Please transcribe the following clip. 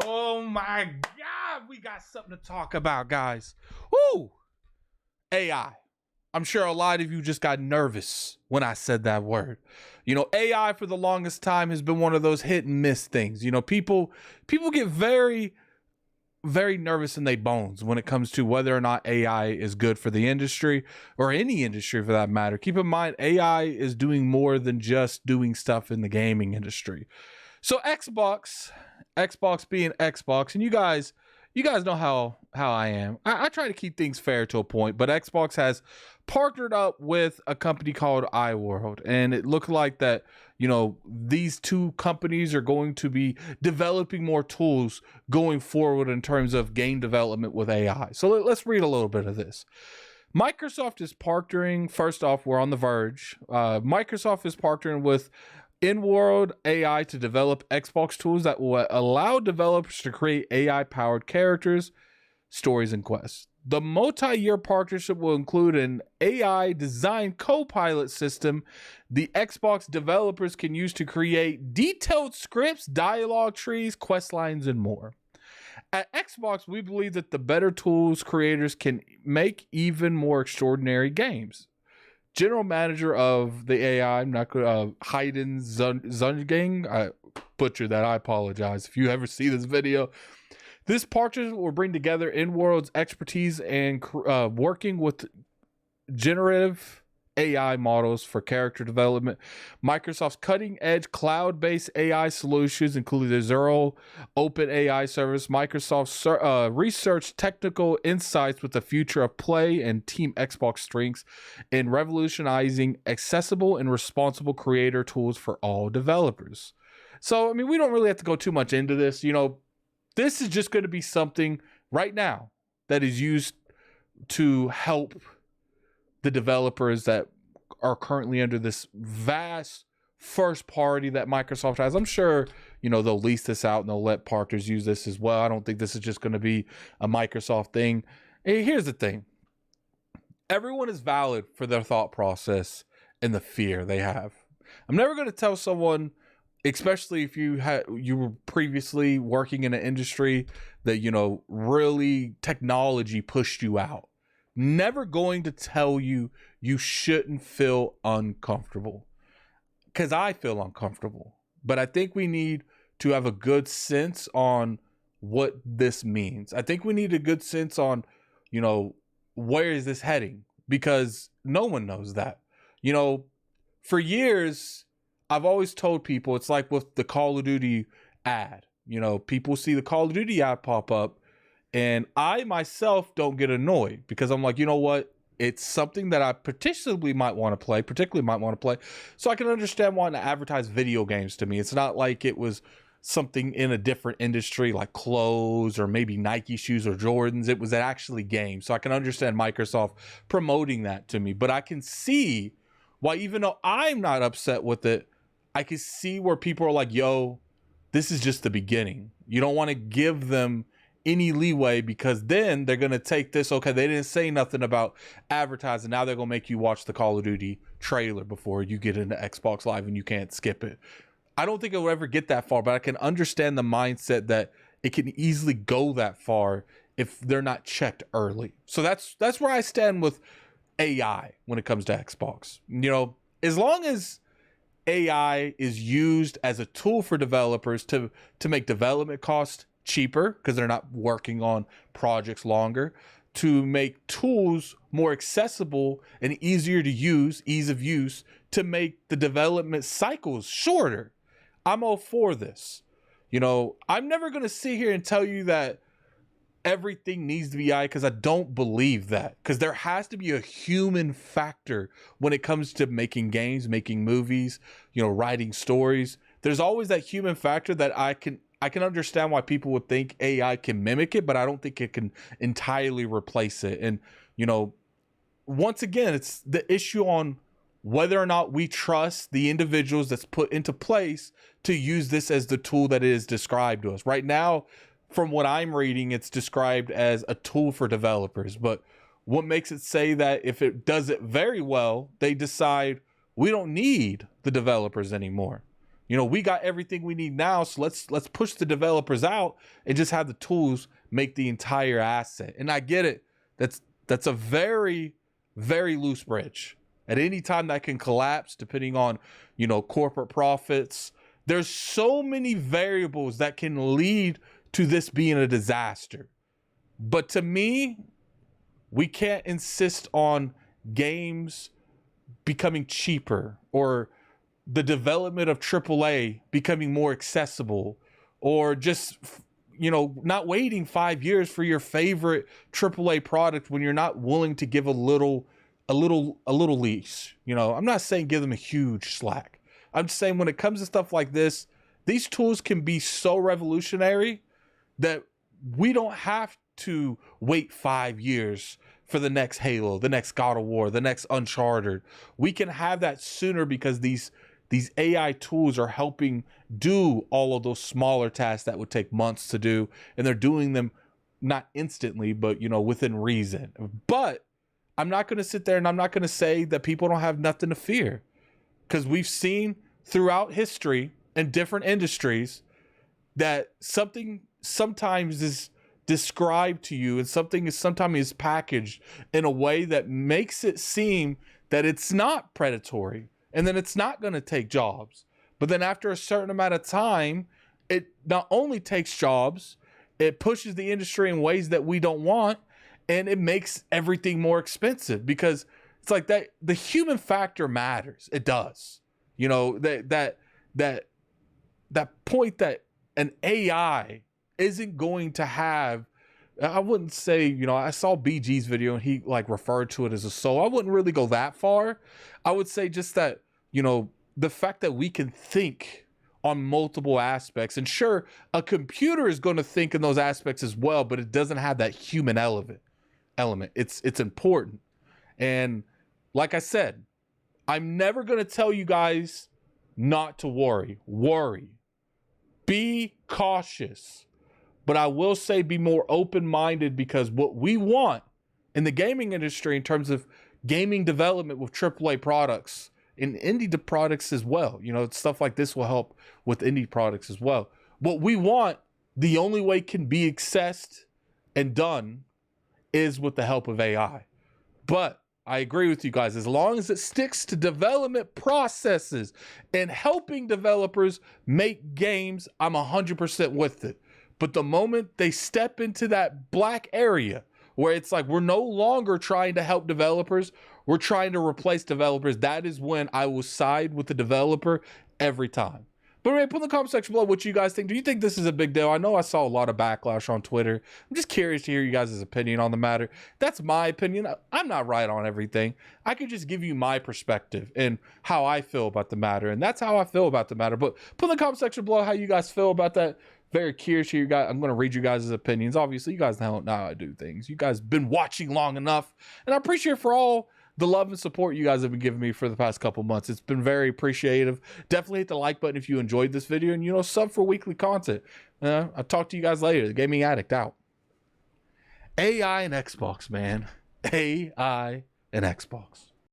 Oh my God, we got something to talk about, guys. Woo! AI. I'm sure a lot of you just got nervous when I said that word. You know, AI for the longest time has been one of those hit and miss things. You know, people get very, very nervous in their bones when it comes to whether or not AI is good for the industry or any industry for that matter. Keep in mind, AI is doing more than just doing stuff in the gaming industry. So Xbox being Xbox, and you guys know how I am. I try to keep things fair to a point, but Xbox has partnered up with a company called iWorld, and it looked like that, you know, these two companies are going to be developing more tools going forward in terms of game development with AI. So let's read a little bit of this. Microsoft is partnering, first off, we're on the verge. Microsoft is partnering with in-world AI to develop Xbox tools that will allow developers to create AI-powered characters, stories, and quests. The multi-year partnership will include an AI design co-pilot system the Xbox developers can use to create detailed scripts, dialogue trees, quest lines, and more. At Xbox, we believe that the better tools creators can make even more extraordinary games. General manager of the AI, I'm not going to Hayden Zungang. I butchered that. I apologize. If you ever see this video, this partnership will bring together in-world's expertise and working with generative AI models for character development. Microsoft's cutting-edge cloud-based AI solutions, including the Zero Open AI service. Microsoft's research technical insights with the future of play and Team Xbox strengths in revolutionizing accessible and responsible creator tools for all developers. So, I mean, we don't really have to go too much into this. You know, this is just going to be something right now that is used to help the developers that are currently under this vast first party that Microsoft has. I'm sure, you know, they'll lease this out and they'll let partners use this as well. I don't think this is just going to be a Microsoft thing. Hey, here's the thing. Everyone is valid for their thought process and the fear they have. I'm never going to tell someone, especially if you were previously working in an industry that, you know, really technology pushed you out. Never going to tell you you shouldn't feel uncomfortable, because I feel uncomfortable. But I think we need to have a good sense on what this means. I think we need a good sense on, you know, where is this heading? Because no one knows that. You know, for years, I've always told people, it's like with the Call of Duty ad. You know, people see the Call of Duty ad pop up, and I myself don't get annoyed because I'm like, you know what? It's something that I particularly might want to play. So I can understand wanting to advertise video games to me. It's not like it was something in a different industry like clothes or maybe Nike shoes or Jordans. It was actually games. So I can understand Microsoft promoting that to me. But I can see why, even though I'm not upset with it, I can see where people are like, yo, this is just the beginning. You don't want to give them any leeway, because then they're going to take this, okay, they didn't say nothing about advertising, now they're going to make you watch the Call of Duty trailer before you get into Xbox Live and you can't skip it. I don't think it will ever get that far, but I can understand the mindset that it can easily go that far if they're not checked early. So that's where I stand with AI when it comes to Xbox. You know, as long as AI is used as a tool for developers to make development costs cheaper, because they're not working on projects longer, to make tools more accessible and easier to use, ease of use, to make the development cycles shorter, I'm all for this. You know, I'm never going to sit here and tell you that everything needs to be AI, because I don't believe that, because there has to be a human factor when it comes to making games, making movies, you know, writing stories. There's always that human factor that I can understand why people would think AI can mimic it, but I don't think it can entirely replace it. And, you know, once again, it's the issue on whether or not we trust the individuals that's put into place to use this as the tool that it is described to us. Right now, from what I'm reading, it's described as a tool for developers. But what makes it say that if it does it very well, they decide we don't need the developers anymore? You know, we got everything we need now, so let's push the developers out and just have the tools make the entire asset. And I get it. That's a very, very loose bridge. At any time that can collapse depending on, you know, corporate profits. There's so many variables that can lead to this being a disaster. But to me, we can't insist on games becoming cheaper or the development of AAA becoming more accessible, or just, you know, not waiting 5 years for your favorite AAA product when you're not willing to give a little leash. You know, I'm not saying give them a huge slack. I'm just saying when it comes to stuff like this, these tools can be so revolutionary that we don't have to wait 5 years for the next Halo, the next God of War, the next Uncharted. We can have that sooner because these AI tools are helping do all of those smaller tasks that would take months to do, and they're doing them not instantly, but, you know, within reason. But I'm not going to sit there and I'm not going to say that people don't have nothing to fear, because we've seen throughout history in different industries that something sometimes is described to you and something is sometimes packaged in a way that makes it seem that it's not predatory and then it's not going to take jobs. But then after a certain amount of time, it not only takes jobs, it pushes the industry in ways that we don't want, and it makes everything more expensive, because it's like that the human factor matters. It does. You know, that point that an AI isn't going to have, I wouldn't say, you know, I saw BG's video and he like referred to it as a soul. I wouldn't really go that far. I would say just that, you know, the fact that we can think on multiple aspects, and sure, a computer is going to think in those aspects as well, but it doesn't have that human element. It's important. And like I said, I'm never going to tell you guys not to worry. Be cautious. But I will say be more open-minded, because what we want in the gaming industry in terms of gaming development with AAA products and indie products as well, you know, stuff like this will help with indie products as well. What we want, the only way can be accessed and done is with the help of AI. But I agree with you guys, as long as it sticks to development processes and helping developers make games, I'm 100% with it. But the moment they step into that black area where it's like we're no longer trying to help developers, we're trying to replace developers, that is when I will side with the developer every time. But anyway, put in the comment section below what you guys think. Do you think this is a big deal? I know I saw a lot of backlash on Twitter. I'm just curious to hear you guys' opinion on the matter. That's my opinion. I'm not right on everything. I could just give you my perspective and how I feel about the matter. And that's how I feel about the matter. But put in the comment section below how you guys feel about that. Very curious to hear you guys. I'm going to read you guys' opinions. Obviously, you guys don't know how I do things. You guys have been watching long enough. And I appreciate for all the love and support you guys have been giving me for the past couple months. It's been very appreciative. Definitely hit the like button if you enjoyed this video, and, you know, sub for weekly content. I'll talk to you guys later. The Gaming Addict out. AI and Xbox, man. AI and Xbox.